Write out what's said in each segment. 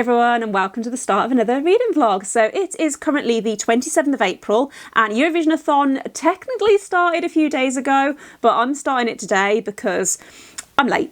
everyone, and welcome to the start of another reading vlog. So it is currently the 27th of April and Eurovisionathon technically started a few days ago, but I'm starting it today because I'm late.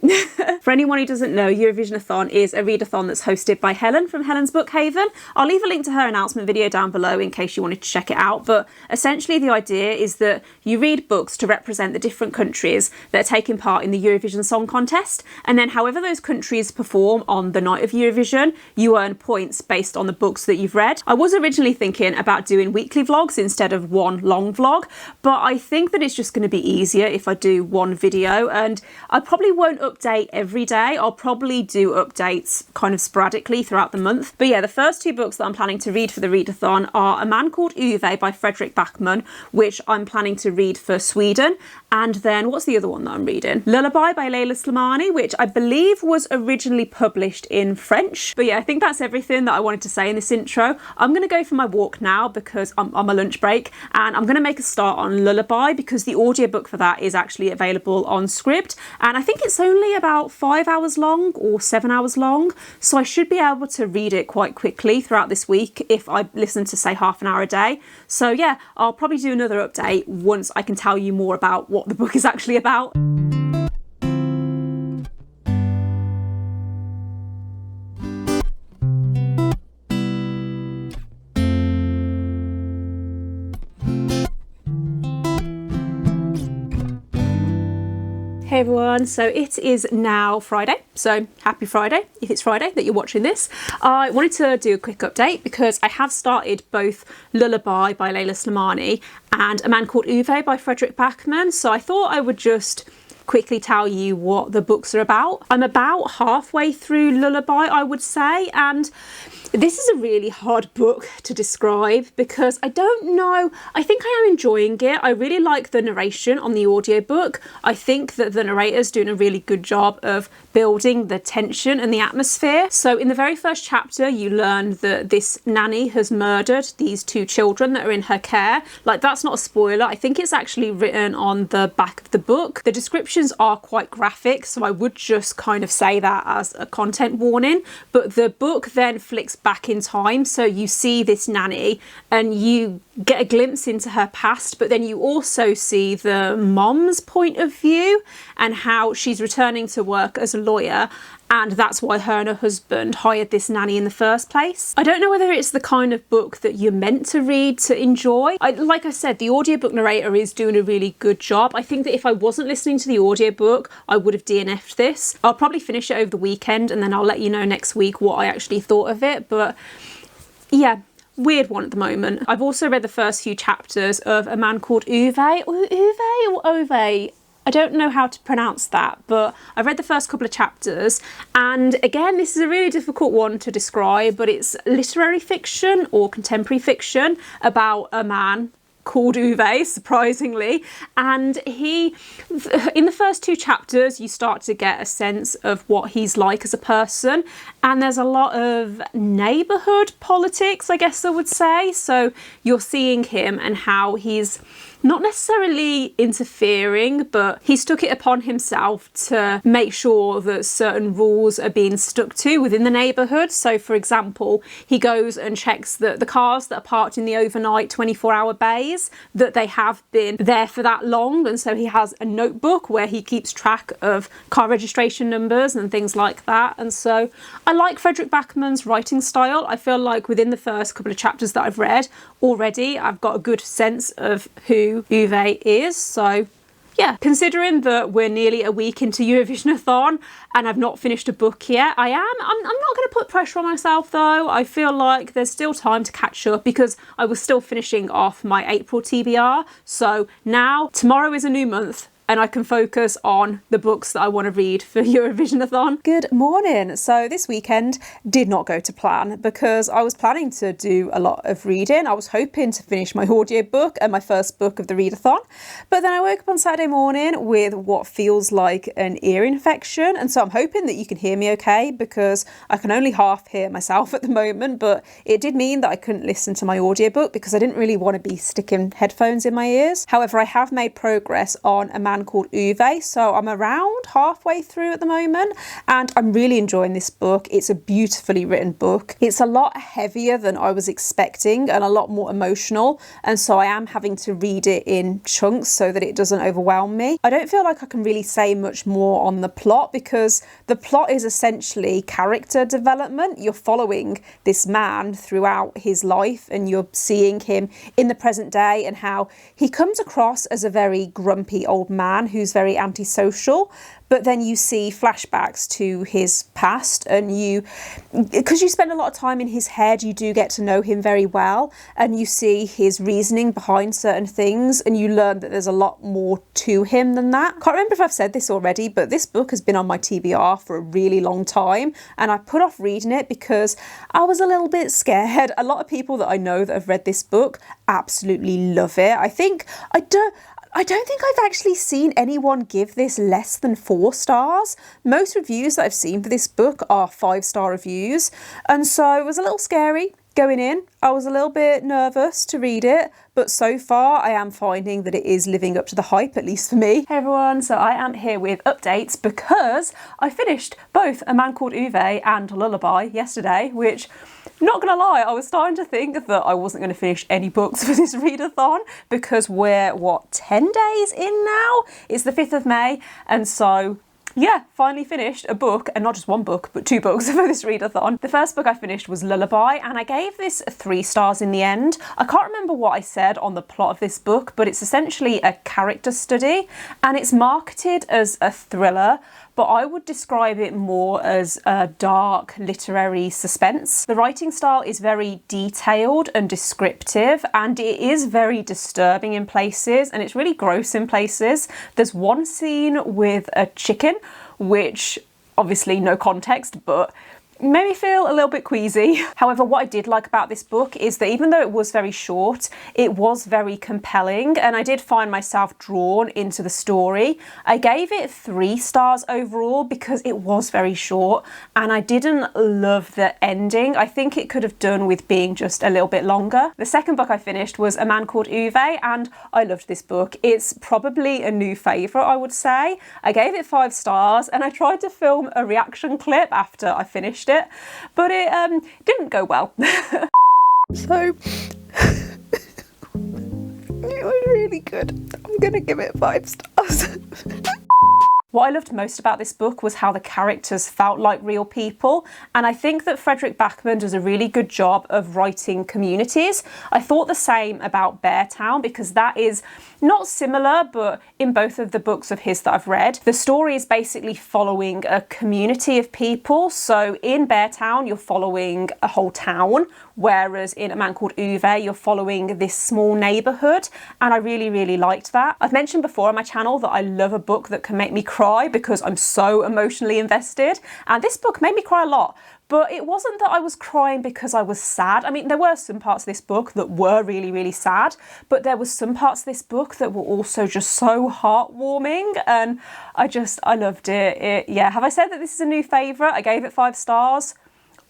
For anyone who doesn't know, Eurovisionathon is a readathon that's hosted by Helen from Helen's Book Haven. I'll leave a link to her announcement video down below in case you wanted to check it out. But essentially the idea is that you read books to represent the different countries that are taking part in the Eurovision Song Contest. And then however those countries perform on the night of Eurovision, you earn points based on the books that you've read. I was originally thinking about doing weekly vlogs instead of one long vlog, but I think that it's just going to be easier if I do one video, and I probably won't update every day. I'll probably do updates kind of sporadically throughout the month. But yeah, the first two books that I'm planning to read for the readathon are A Man Called Uwe by Fredrik Backman, which I'm planning to read for Sweden. And then what's the other one that I'm reading? Lullaby by Leïla Slimani, which I believe was originally published in French. But yeah, I think that's everything that I wanted to say in this intro. I'm going to go for my walk now because I'm on my lunch break, and I'm going to make a start on Lullaby because the audiobook for that is actually available on Scribd, and I think it's only about 5 hours long or 7 hours long, so I should be able to read it quite quickly throughout this week if I listen to say half an hour a day. So yeah, I'll probably do another update once I can tell you more about what the book is actually about. Hey everyone, so it is now Friday, so happy Friday if it's Friday that you're watching this. I wanted to do a quick update because I have started both Lullaby by Leïla Slimani and A Man Called Uwe by Fredrik Backman, so I thought I would just quickly tell you what the books are about. I'm about halfway through Lullaby, I would say, and this is a really hard book to describe because I don't know, I think I am enjoying it. I really like the narration on the audiobook. I think that the narrator's doing a really good job of building the tension and the atmosphere. So in the very first chapter, you learn that this nanny has murdered these two children that are in her care. Like, that's not a spoiler. I think it's actually written on the back of the book. The descriptions are quite graphic, so I would just kind of say that as a content warning. But the book then flicks back in time, so you see this nanny and you get a glimpse into her past, but then you also see the mom's point of view and how she's returning to work as a lawyer, and that's why her and her husband hired this nanny in the first place. I don't know whether it's the kind of book that you're meant to read to enjoy. Like I said, the audiobook narrator is doing a really good job. I think that if I wasn't listening to the audiobook, I would have DNF'd this. I'll probably finish it over the weekend and then I'll let you know next week what I actually thought of it. But yeah, weird one at the moment. I've also read the first few chapters of A Man Called Uwe, or Ove. I don't know how to pronounce that, but I've read the first couple of chapters, and again, this is a really difficult one to describe, but it's literary fiction or contemporary fiction about a man called Uwe, surprisingly, and he, in the first two chapters, you start to get a sense of what he's like as a person, and there's a lot of neighbourhood politics, I guess I would say. So you're seeing him and how he's not necessarily interfering, but he's took it upon himself to make sure that certain rules are being stuck to within the neighbourhood. So for example, he goes and checks that the cars that are parked in the overnight 24-hour bays, that they have been there for that long, and so he has a notebook where he keeps track of car registration numbers and things like that. And so I like Fredrik Backman's writing style. I feel like within the first couple of chapters that I've read already, I've got a good sense of who Uwe is. So yeah, considering that we're nearly a week into Eurovisionathon and I've not finished a book yet, I'm not going to put pressure on myself though. I feel like there's still time to catch up because I was still finishing off my April TBR. So now tomorrow is a new month and I can focus on the books that I want to read for Eurovisionathon. Good morning. So this weekend did not go to plan because I was planning to do a lot of reading. I was hoping to finish my audiobook and my first book of the readathon, but then I woke up on Saturday morning with what feels like an ear infection, and so I'm hoping that you can hear me okay because I can only half hear myself at the moment, but it did mean that I couldn't listen to my audiobook because I didn't really want to be sticking headphones in my ears. However, I have made progress on A Man man called Uwe. So I'm around halfway through at the moment and I'm really enjoying this book. It's a beautifully written book. It's a lot heavier than I was expecting and a lot more emotional, and so I am having to read it in chunks so that it doesn't overwhelm me. I don't feel like I can really say much more on the plot because the plot is essentially character development. You're following this man throughout his life and you're seeing him in the present day and how he comes across as a very grumpy old man who's very antisocial. But then you see flashbacks to his past and because you spend a lot of time in his head, you do get to know him very well and you see his reasoning behind certain things and you learn that there's a lot more to him than that. Can't remember if I've said this already, but this book has been on my TBR for a really long time and I put off reading it because I was a little bit scared. A lot of people that I know that have read this book absolutely love it. I don't think I've actually seen anyone give this less than 4 stars. Most reviews that I've seen for this book are 5-star reviews. And so it was a little scary going in. I was a little bit nervous to read it, but so far I am finding that it is living up to the hype, at least for me. Hey everyone, so I am here with updates because I finished both A Man Called Uwe and Lullaby yesterday, which, not gonna lie, I was starting to think that I wasn't gonna finish any books for this readathon because we're, 10 days in now? It's the 5th of May, and so yeah, finally finished a book, and not just one book, but 2 books for this readathon. The first book I finished was Lullaby, and I gave this 3 stars in the end. I can't remember what I said on the plot of this book, but it's essentially a character study, and it's marketed as a thriller, but I would describe it more as a dark literary suspense. The writing style is very detailed and descriptive, and it is very disturbing in places, and it's really gross in places. There's one scene with a chicken, which obviously no context, but made me feel a little bit queasy. However, what I did like about this book is that even though it was very short, it was very compelling and I did find myself drawn into the story. I gave it 3 stars overall because it was very short and I didn't love the ending. I think it could have done with being just a little bit longer. The second book I finished was A Man Called Uwe and I loved this book. It's probably a new favourite, I would say. I gave it 5 stars and I tried to film a reaction clip after I finished it, but it didn't go well. So it was really good. I'm gonna give it 5 stars. What I loved most about this book was how the characters felt like real people, and I think that Fredrik Backman does a really good job of writing communities. I thought the same about Beartown because that is not similar, but in both of the books of his that I've read, the story is basically following a community of people. So in Beartown, you're following a whole town, whereas in A Man Called Uwe, you're following this small neighbourhood, and I really, really liked that. I've mentioned before on my channel that I love a book that can make me cry because I'm so emotionally invested, and this book made me cry a lot. But it wasn't that I was crying because I was sad. I mean, there were some parts of this book that were really, really sad, but there was some parts of this book that were also just so heartwarming, and I loved it. Yeah, have I said that this is a new favourite? I gave it 5 stars.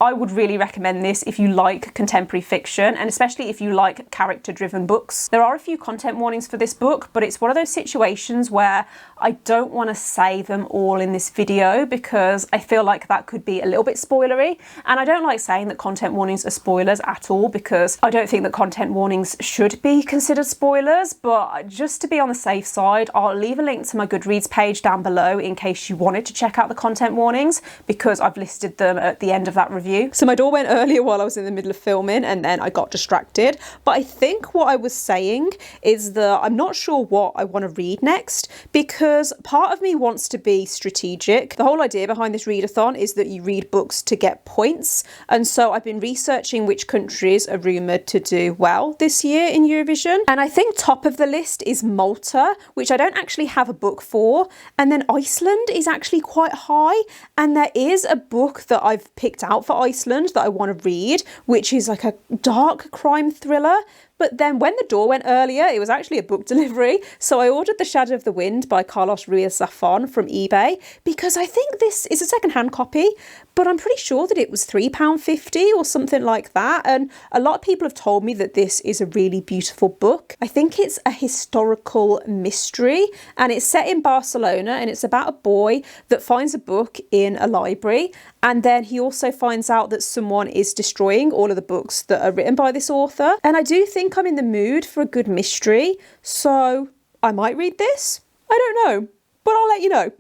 I would really recommend this if you like contemporary fiction, and especially if you like character-driven books. There are a few content warnings for this book, but it's one of those situations where I don't want to say them all in this video because I feel like that could be a little bit spoilery, and I don't like saying that content warnings are spoilers at all because I don't think that content warnings should be considered spoilers, but just to be on the safe side, I'll leave a link to my Goodreads page down below in case you wanted to check out the content warnings because I've listed them at the end of that review. So my door went earlier while I was in the middle of filming and then I got distracted. But I think what I was saying is that I'm not sure what I want to read next because part of me wants to be strategic. The whole idea behind this readathon is that you read books to get points. And so I've been researching which countries are rumoured to do well this year in Eurovision. And I think top of the list is Malta, which I don't actually have a book for. And then Iceland is actually quite high. And there is a book that I've picked out for Iceland that I want to read, which is like a dark crime thriller, But then when the door went earlier, it was actually a book delivery. So I ordered The Shadow of the Wind by Ruiz Zafón from eBay because I think this is a second-hand copy, but I'm pretty sure that it was £3.50 or something like that. And a lot of people have told me that this is a really beautiful book. I think it's a historical mystery and it's set in Barcelona, and it's about a boy that finds a book in a library, and then he also finds out that someone is destroying all of the books that are written by this author. And I do think I'm in the mood for a good mystery, so I might read this. I don't know, but I'll let you know.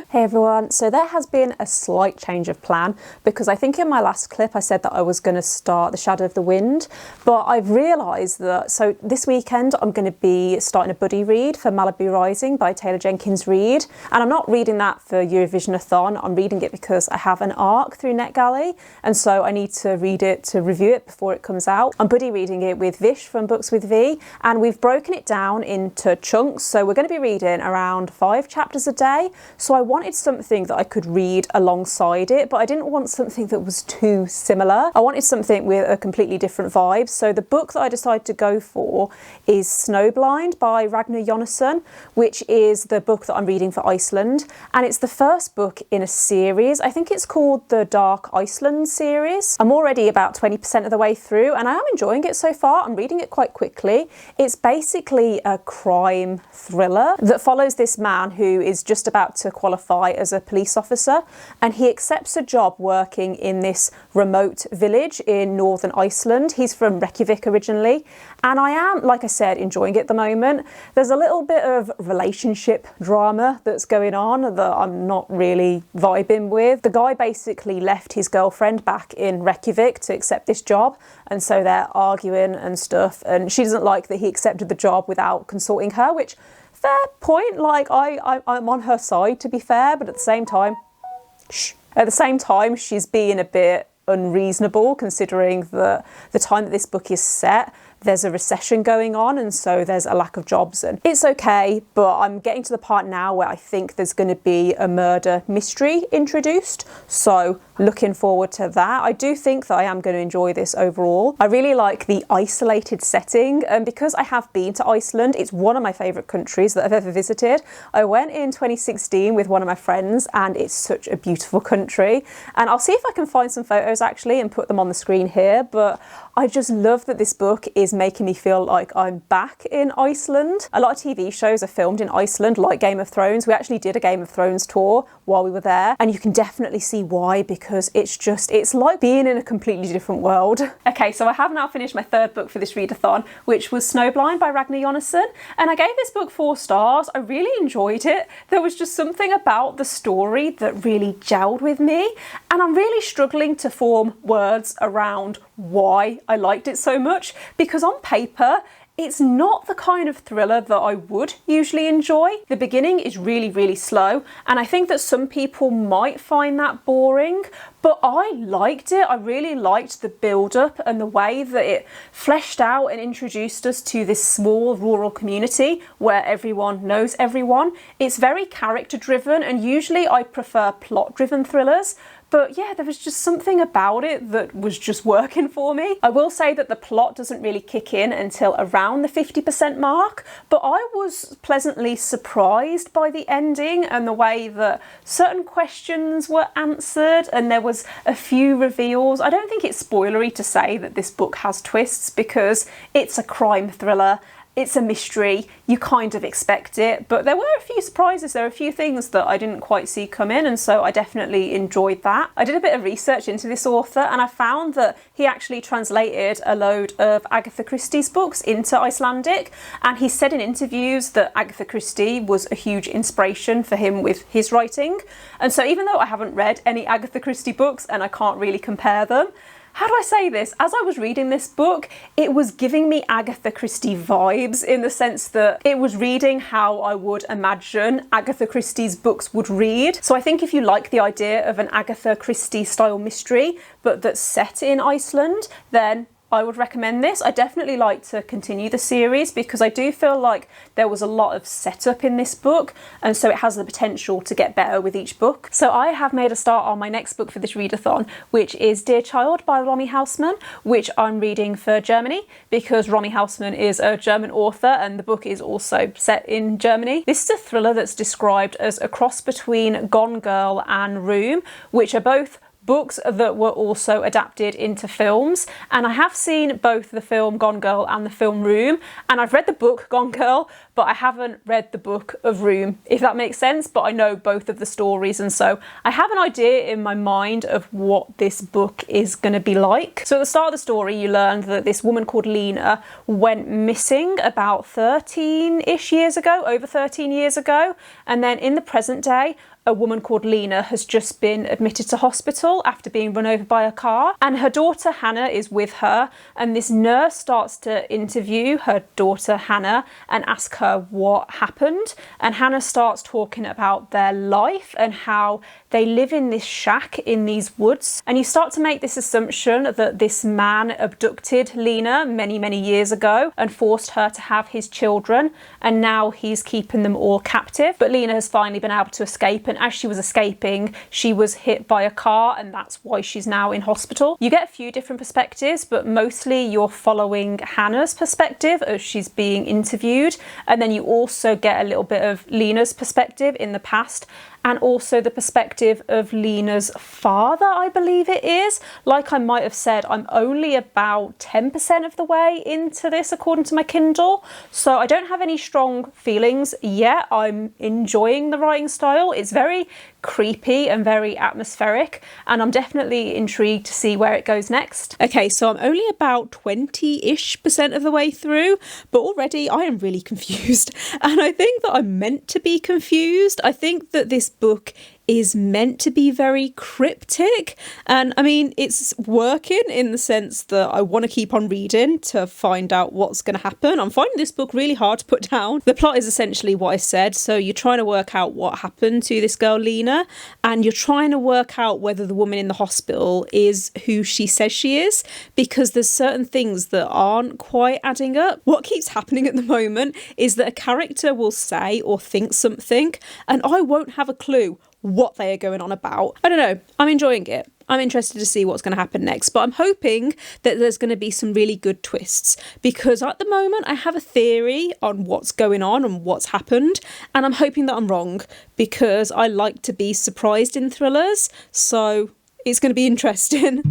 Hey everyone, so there has been a slight change of plan because I think in my last clip I said that I was going to start The Shadow of the Wind, but I've realised that, so this weekend I'm going to be starting a buddy read for Malibu Rising by Taylor Jenkins Reid, and I'm not reading that for Eurovisionathon, I'm reading it because I have an ARC through NetGalley, and so I need to read it to review it before it comes out. I'm buddy reading it with Vish from Books with V, and we've broken it down into chunks, so we're going to be reading around 5 chapters a day. So I wanted something that I could read alongside it, but I didn't want something that was too similar. I wanted something with a completely different vibe. So the book that I decided to go for is Snowblind by Ragnar Jónasson, which is the book that I'm reading for Iceland. And it's the first book in a series. I think it's called the Dark Iceland series. I'm already about 20% of the way through and I am enjoying it so far. I'm reading it quite quickly. It's basically a crime thriller that follows this man who is just about to qualify as a police officer, and he accepts a job working in this remote village in northern Iceland. He's from Reykjavik originally, and I am, like I said, enjoying it at the moment. There's a little bit of relationship drama that's going on that I'm not really vibing with. The guy basically left his girlfriend back in Reykjavik to accept this job, and so they're arguing and stuff, and she doesn't like that he accepted the job without consulting her, which fair point, like I'm on her side to be fair, but at the same time, she's being a bit unreasonable considering that the time that this book is set, there's a recession going on, and so there's a lack of jobs, and it's okay, but I'm getting to the part now where I think there's going to be a murder mystery introduced, so looking forward to that. I do think that I am going to enjoy this overall. I really like the isolated setting, and because I have been to Iceland, it's one of my favourite countries that I've ever visited. I went in 2016 with one of my friends, and it's such a beautiful country, and I'll see if I can find some photos actually and put them on the screen here, but I just love that this book is making me feel like I'm back in Iceland. A lot of TV shows are filmed in Iceland, like Game of Thrones. We actually did a Game of Thrones tour while we were there, and you can definitely see why, because it's like being in a completely different world. Okay, so I have now finished my third book for this readathon, which was Snowblind by Ragnar Jónasson, and I gave this book 4 stars. I really enjoyed it. There was just something about the story that really gelled with me, and I'm really struggling to form words around why I liked it so much, because on paper it's not the kind of thriller that I would usually enjoy. The beginning is really, really slow, and I think that some people might find that boring, but I liked it. I really liked the build-up and the way that it fleshed out and introduced us to this small rural community where everyone knows everyone. It's very character-driven, and usually I prefer plot-driven thrillers, but yeah, there was just something about it that was just working for me. I will say that the plot doesn't really kick in until around the 50% mark, but I was pleasantly surprised by the ending and the way that certain questions were answered, and there was a few reveals. I don't think it's spoilery to say that this book has twists because it's a crime thriller. It's a mystery, you kind of expect it, but there were a few surprises. There were a few things that I didn't quite see come in, and so I definitely enjoyed that. I did a bit of research into this author, and I found that he actually translated a load of Agatha Christie's books into Icelandic, and he said in interviews that Agatha Christie was a huge inspiration for him with his writing. And so even though I haven't read any Agatha Christie books and I can't really compare them, how do I say this? As I was reading this book, it was giving me Agatha Christie vibes, in the sense that it was reading how I would imagine Agatha Christie's books would read. So I think if you like the idea of an Agatha Christie style mystery, but that's set in Iceland, then I would recommend this. I definitely like to continue the series because I do feel like there was a lot of setup in this book, and so it has the potential to get better with each book. So I have made a start on my next book for this readathon, which is Dear Child by Romy Haussman, which I'm reading for Germany because Romy Haussman is a German author and the book is also set in Germany. This is a thriller that's described as a cross between Gone Girl and Room, which are both books that were also adapted into films, and I have seen both the film Gone Girl and the film Room, and I've read the book Gone Girl, but I haven't read the book of Room, if that makes sense, but I know both of the stories, and so I have an idea in my mind of what this book is going to be like. So at the start of the story you learn that this woman called Leïla went missing about 13-ish years ago, over 13 years ago, and then in the present day a woman called Leïla has just been admitted to hospital after being run over by a car, and her daughter Hannah is with her, and this nurse starts to interview her daughter Hannah and ask her what happened, and Hannah starts talking about their life and how they live in this shack in these woods, and you start to make this assumption that this man abducted Leïla many years ago and forced her to have his children, and now he's keeping them all captive. But Leïla has finally been able to escape, and as she was escaping she was hit by a car, and that's why she's now in hospital. You get a few different perspectives, but mostly you're following Hannah's perspective as she's being interviewed, and then you also get a little bit of Lena's perspective in the past, and also the perspective of Lena's father, I believe it is. Like I might have said, I'm only about 10% of the way into this according to my Kindle, so I don't have any strong feelings yet. I'm enjoying the writing style. It's very creepy and very atmospheric, and I'm definitely intrigued to see where it goes next. Okay, so I'm only about 20-ish% of the way through, but already I am really confused, and I think that I'm meant to be confused. I think that this book is meant to be very cryptic, and I mean it's working in the sense that I want to keep on reading to find out what's going to happen. I'm finding this book really hard to put down. The plot is essentially what I said, so you're trying to work out what happened to this girl Leïla, and you're trying to work out whether the woman in the hospital is who she says she is, because there's certain things that aren't quite adding up. What keeps happening at the moment is that a character will say or think something and I won't have a clue what they are going on about. I don't know, I'm enjoying it. I'm interested to see what's going to happen next, but I'm hoping that there's going to be some really good twists, because at the moment I have a theory on what's going on and what's happened, and I'm hoping that I'm wrong because I like to be surprised in thrillers, so it's going to be interesting.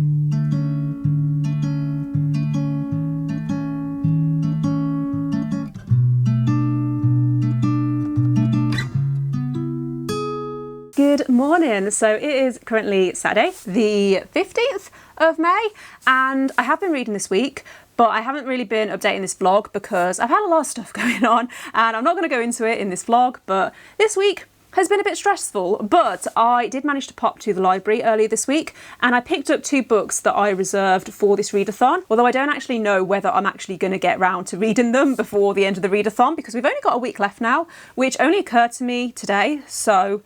Good morning. So it is currently Saturday, the 15th of May, and I have been reading this week, but I haven't really been updating this vlog because I've had a lot of stuff going on, and I'm not going to go into it in this vlog, but this week has been a bit stressful. But I did manage to pop to the library earlier this week, and I picked up 2 books that I reserved for this readathon, although I don't actually know whether I'm actually going to get round to reading them before the end of the readathon, because we've only got a week left now, which only occurred to me today. So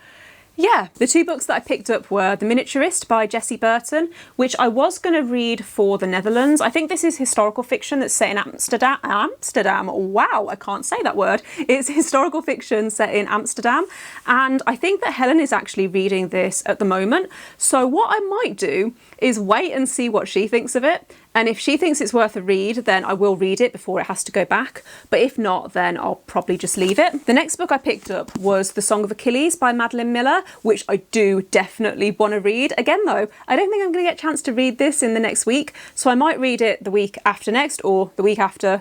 yeah, the 2 books that I picked up were The Miniaturist by Jessie Burton, which I was going to read for the Netherlands. I think this is historical fiction that's set in Amsterdam. Wow, I can't say that word. It's historical fiction set in Amsterdam. And I think that Helen is actually reading this at the moment. So what I might do is wait and see what she thinks of it. And if she thinks it's worth a read, then I will read it before it has to go back. But if not, then I'll probably just leave it. The next book I picked up was The Song of Achilles by Madeline Miller, which I do definitely want to read. Again, though, I don't think I'm going to get a chance to read this in the next week. So I might read it the week after next, or the week after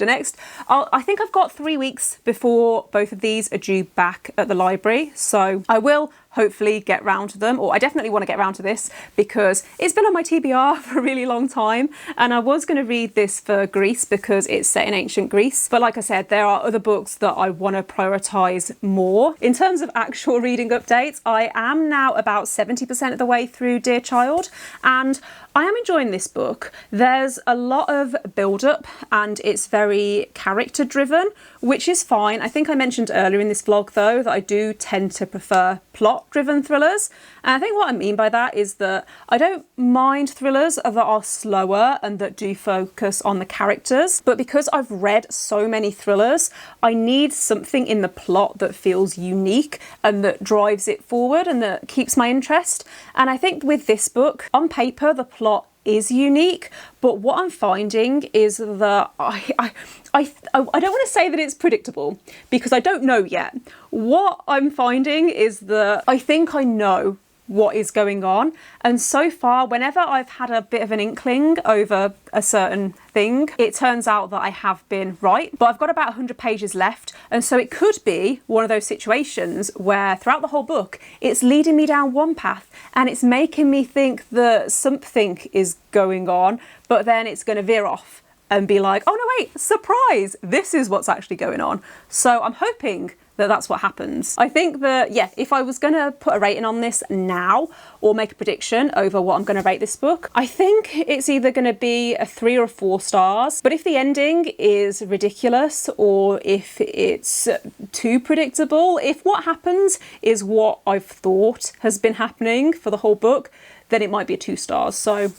next. I think I've got 3 weeks before both of these are due back at the library. So I will hopefully get round to them, or I definitely want to get round to this because it's been on my TBR for a really long time, and I was going to read this for Greece because it's set in ancient Greece, but like I said, there are other books that I want to prioritise more. In terms of actual reading updates, I am now about 70% of the way through Dear Child, and I am enjoying this book. There's a lot of build-up and it's very character-driven, which is fine. I think I mentioned earlier in this vlog, though, that I do tend to prefer plot-driven thrillers. And I think what I mean by that is that I don't mind thrillers that are slower and that do focus on the characters. But because I've read so many thrillers, I need something in the plot that feels unique and that drives it forward and that keeps my interest. And I think with this book, on paper, the plot is unique, but what I'm finding is that I don't want to say that it's predictable because I don't know yet. What I'm finding is that I think I know what is going on, and so far whenever I've had a bit of an inkling over a certain thing, it turns out that I have been right. But I've got about 100 pages left, and so it could be one of those situations where throughout the whole book it's leading me down one path and it's making me think that something is going on, but then it's going to veer off and be like, oh no wait, surprise, this is what's actually going on. So I'm hoping that that's what happens. I think that, yeah, if I was gonna put a rating on this now or make a prediction over what I'm gonna rate this book, I think it's either gonna be a 3 or 4 stars. But if the ending is ridiculous or if it's too predictable, if what happens is what I've thought has been happening for the whole book, then it might be a 2 stars. So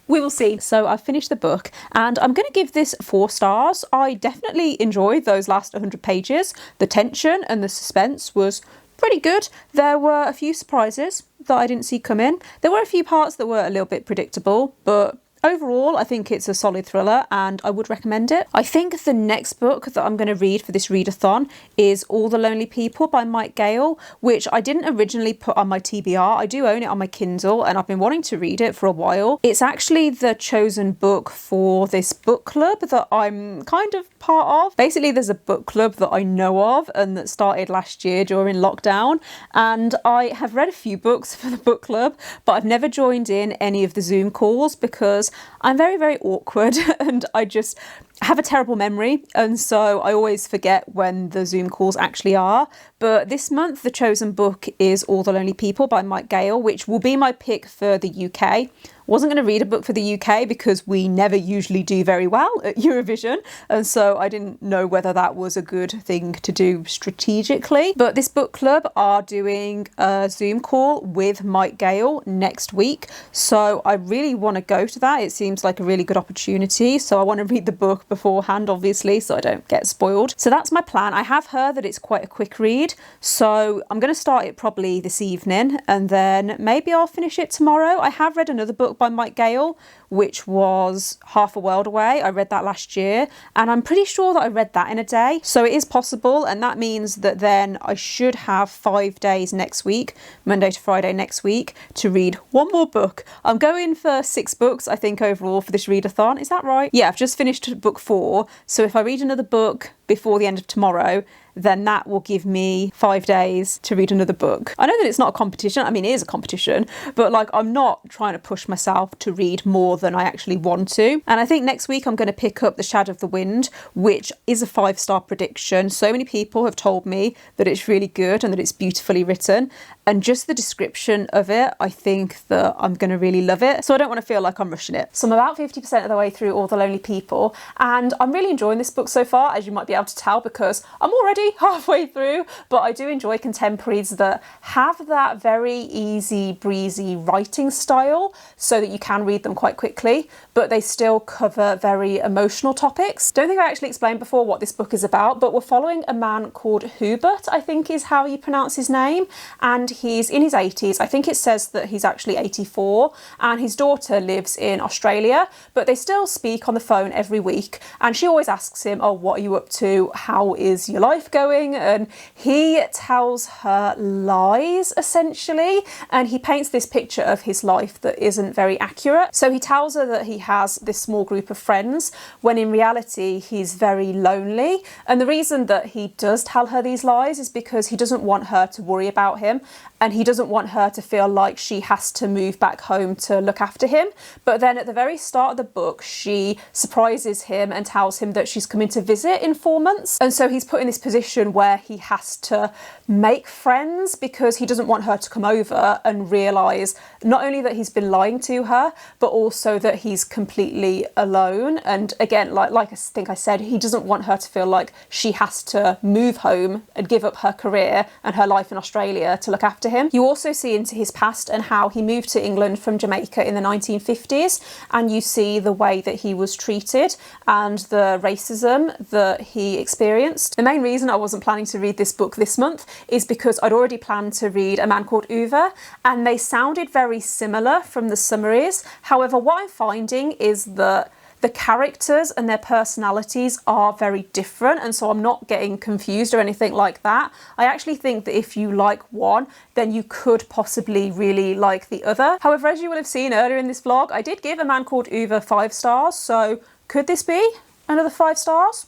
we will see. So I've finished the book and I'm going to give this 4 stars. I definitely enjoyed those last 100 pages. The tension and the suspense was pretty good. There were a few surprises that I didn't see come in. There were a few parts that were a little bit predictable, but overall, I think it's a solid thriller and I would recommend it. I think the next book that I'm going to read for this readathon is All the Lonely People by Gayle, which I didn't originally put on my TBR. I do own it on my Kindle and I've been wanting to read it for a while. It's actually the chosen book for this book club that I'm kind of part of. Basically, there's a book club that I know of and that started last year during lockdown, and I have read a few books for the book club, but I've never joined in any of the Zoom calls because I'm very, very awkward and I just have a terrible memory, and so I always forget when the Zoom calls actually are. But this month the chosen book is All the Lonely People by Gayle, which will be my pick for the UK. Wasn't going to read a book for the UK because we never usually do very well at Eurovision, and so I didn't know whether that was a good thing to do strategically. But this book club are doing a Zoom call with Gayle next week, so I really want to go to that. It seems like a really good opportunity, so I want to read the book beforehand, obviously, so I don't get spoiled. So that's my plan. I have heard that it's quite a quick read, so I'm going to start it probably this evening and then maybe I'll finish it tomorrow. I have read another book by Gayle, which was Half a World Away. I read that last year and I'm pretty sure that I read that in a day. So it is possible, and that means that then I should have 5 days next week, Monday to Friday next week, to read one more book. I'm going for 6 books, I think, overall for this readathon. Is that right? Yeah, I've just finished book 4. So if I read another book before the end of tomorrow, then that will give me 5 days to read another book. I know that it's not a competition. I mean, it is a competition, but like I'm not trying to push myself to read more than I actually want to. And I think next week I'm going to pick up The Shadow of the Wind, which is a 5-star prediction. So many people have told me that it's really good and that it's beautifully written. And just the description of it, I think that I'm going to really love it. So I don't want to feel like I'm rushing it. So I'm about 50% of the way through All the Lonely People, and I'm really enjoying this book so far, as you might be able to tell, because I'm already halfway through. But I do enjoy contemporaries that have that very easy breezy writing style so that you can read them quite quickly, but they still cover very emotional topics. Don't think I actually explained before what this book is about, but we're following a man called Hubert, I think is how you pronounce his name, and he's in his 80s. I think it says that he's actually 84, and his daughter lives in Australia, but they still speak on the phone every week, and she always asks him, oh, what are you up to? How is your life going? And he tells her lies, essentially, and he paints this picture of his life that isn't very accurate. So he tells her that he has this small group of friends, when in reality he's very lonely, and the reason that he does tell her these lies is because he doesn't want her to worry about him. and he doesn't want her to feel like she has to move back home to look after him. But then at the very start of the book, she surprises him and tells him that she's coming to visit in 4 months. And so he's put in this position where he has to make friends because he doesn't want her to come over and realise not only that he's been lying to her, but also that he's completely alone. And again, like I think I said, he doesn't want her to feel like she has to move home and give up her career and her life in Australia to look after him. You also see into his past and how he moved to England from Jamaica in the 1950s, and you see the way that he was treated and the racism that he experienced. The main reason I wasn't planning to read this book this month is because I'd already planned to read A Man Called Ove, and they sounded very similar from the summaries. However, what I'm finding is that the characters and their personalities are very different, and so I'm not getting confused or anything like that. I actually think that if you like one, then you could possibly really like the other. However, as you will have seen earlier in this vlog, I did give A Man Called Ove 5 stars, so could this be another 5 stars?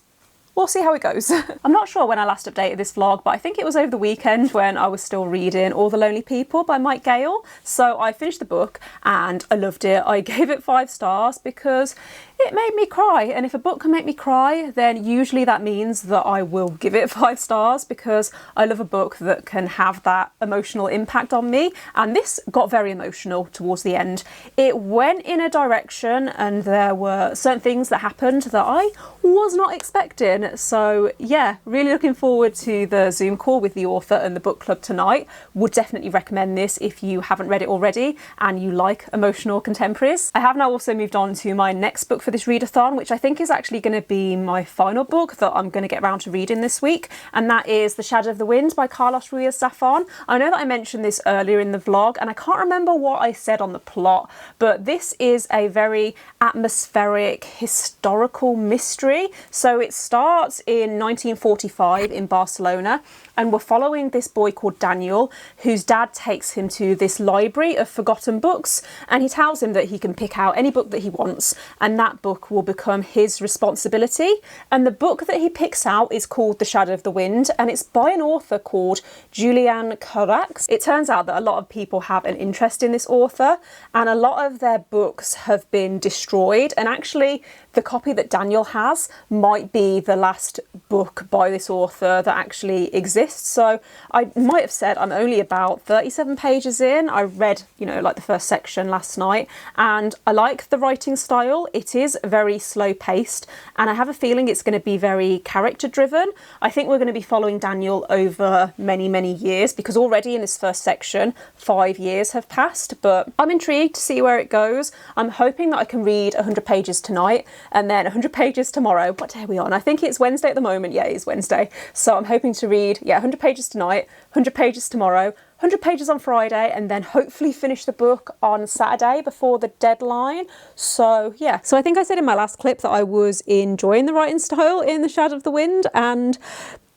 We'll see how it goes. I'm not sure when I last updated this vlog, but I think it was over the weekend when I was still reading All the Lonely People by Gayle. So I finished the book and I loved it. I gave it 5 stars because it made me cry, and if a book can make me cry, then usually that means that I will give it 5 stars, because I love a book that can have that emotional impact on me, and this got very emotional towards the end. It went in a direction and there were certain things that happened that I was not expecting. So yeah, really looking forward to the Zoom call with the author and the book club tonight. Would definitely recommend this if you haven't read it already and you like emotional contemporaries. I have now also moved on to my next book for this readathon, which I think is actually going to be my final book that I'm going to get around to reading this week, and that is The Shadow of the Wind by Carlos Ruiz Zafón. I know that I mentioned this earlier in the vlog and I can't remember what I said on the plot, but this is a very atmospheric historical mystery. So it starts in 1945 in Barcelona, and we're following this boy called Daniel, whose dad takes him to this library of forgotten books, and he tells him that he can pick out any book that he wants and that book will become his responsibility. And the book that he picks out is called The Shadow of the Wind, and it's by an author called Julian Carax. It turns out that a lot of people have an interest in this author, and a lot of their books have been destroyed, and actually the copy that Daniel has might be the last book by this author that actually exists. So I might have said I'm only about 37 pages in. I read, like the first section last night, and I like the writing style. It is very slow paced, and I have a feeling it's going to be very character driven. I think we're going to be following Daniel over many, many years, because already in this first section 5 years have passed, but I'm intrigued to see where it goes. I'm hoping that I can read 100 pages tonight and then 100 pages tomorrow. What day are we on? I think it's Wednesday at the moment. Yeah, it is Wednesday. So I'm hoping to read 100 pages tonight, 100 pages tomorrow, 100 pages on Friday, and then hopefully finish the book on Saturday before the deadline. So yeah, so I think I said in my last clip that I was enjoying the writing style in The Shadow of the Wind, and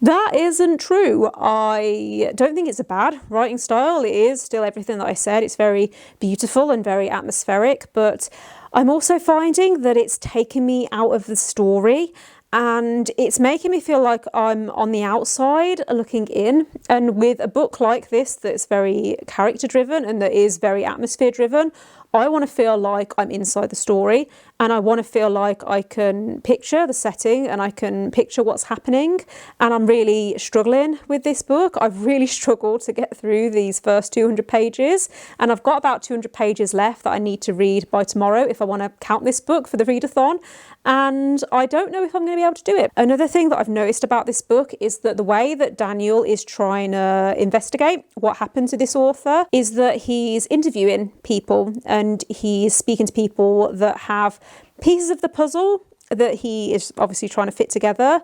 that isn't true. I don't think it's a bad writing style. It is still everything that I said. It's very beautiful and very atmospheric, but I'm also finding that it's taken me out of the story, and it's making me feel like I'm on the outside looking in. And with a book like this that's very character driven and that is very atmosphere driven, I want to feel like I'm inside the story, and I want to feel like I can picture the setting and I can picture what's happening. And I'm really struggling with this book. I've really struggled to get through these first 200 pages, and I've got about 200 pages left that I need to read by tomorrow if I want to count this book for the readathon, and I don't know if I'm going to be able to do it. Another thing that I've noticed about this book is that the way that Daniel is trying to investigate what happened to this author is that he's interviewing people and he's speaking to people that have pieces of the puzzle that he is obviously trying to fit together.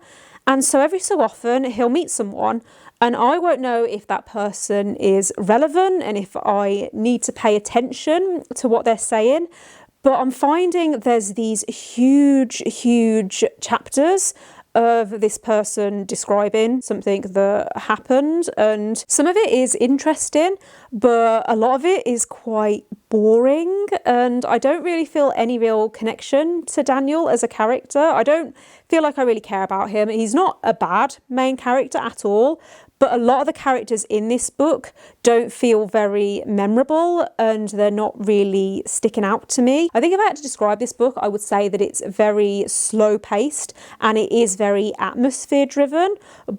And so every so often he'll meet someone and I won't know if that person is relevant and if I need to pay attention to what they're saying. But I'm finding there's these huge chapters of this person describing something that happened, and some of it is interesting, but a lot of it is quite boring and I don't really feel any real connection to Daniel as a character. I don't feel like I really care about him. He's not a bad main character at all, but a lot of the characters in this book don't feel very memorable and they're not really sticking out to me. I think if I had to describe this book, I would say that it's very slow paced and it is very atmosphere driven,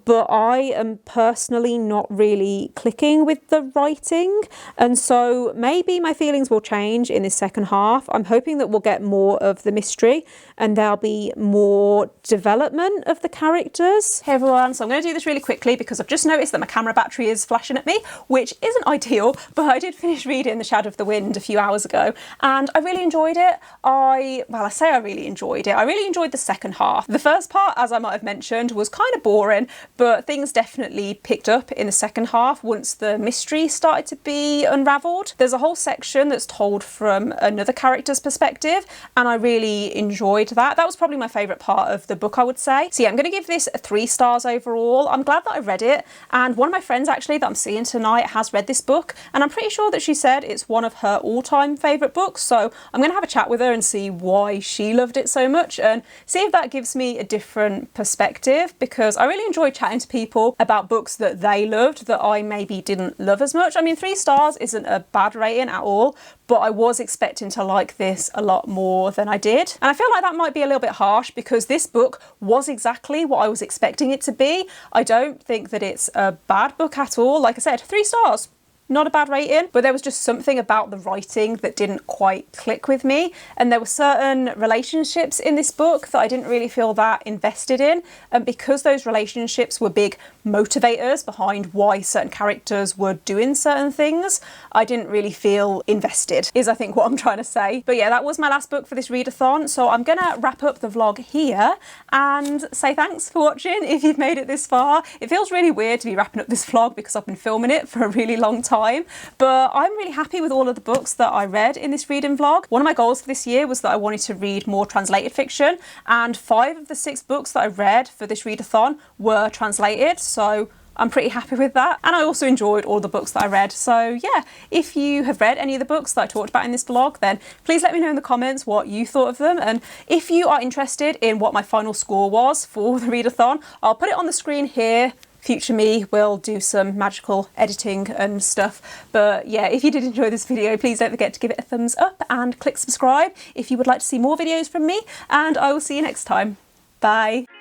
but I am personally not really clicking with the writing. And so maybe my feelings will change in this second half. I'm hoping that we'll get more of the mystery and there'll be more development of the characters. Hey everyone, so I'm going to do this really quickly because I've just noticed that my camera battery is flashing at me, which isn't ideal, but I did finish reading The Shadow of the Wind a few hours ago and I really enjoyed it. I really enjoyed it. I really enjoyed the second half. The first part, as I might have mentioned, was kind of boring, but things definitely picked up in the second half once the mystery started to be unravelled. There's a whole section that's told from another character's perspective and I really enjoyed that. That was probably my favourite part of the book, I would say. So yeah, I'm going to give this 3 stars overall. I'm glad that I read it, and one of my friends actually that I'm seeing tonight has read this book and I'm pretty sure that she said it's one of her all-time favourite books, so I'm going to have a chat with her and see why she loved it so much and see if that gives me a different perspective, because I really enjoy chatting to people about books that they loved that I maybe didn't love as much. I mean, 3 stars isn't a bad rating at all, but I was expecting to like this a lot more than I did. And I feel like that might be a little bit harsh because this book was exactly what I was expecting it to be. I don't think that it's a bad book at all. Like I said, 3 stars. Not a bad rating, but there was just something about the writing that didn't quite click with me, and there were certain relationships in this book that I didn't really feel that invested in, and because those relationships were big motivators behind why certain characters were doing certain things, I didn't really feel invested, is I think what I'm trying to say. But yeah, that was my last book for this readathon, so I'm gonna wrap up the vlog here and say thanks for watching if you've made it this far. It feels really weird to be wrapping up this vlog because I've been filming it for a really long time, but I'm really happy with all of the books that I read in this reading vlog. One of my goals for this year was that I wanted to read more translated fiction, and 5 of the 6 books that I read for this readathon were translated, so I'm pretty happy with that. And I also enjoyed all the books that I read. So yeah, if you have read any of the books that I talked about in this vlog, then please let me know in the comments what you thought of them. And if you are interested in what my final score was for the readathon, I'll put it on the screen here. Future me will do some magical editing and stuff. But yeah, if you did enjoy this video, please don't forget to give it a thumbs up and click subscribe if you would like to see more videos from me. And I will see you next time. Bye.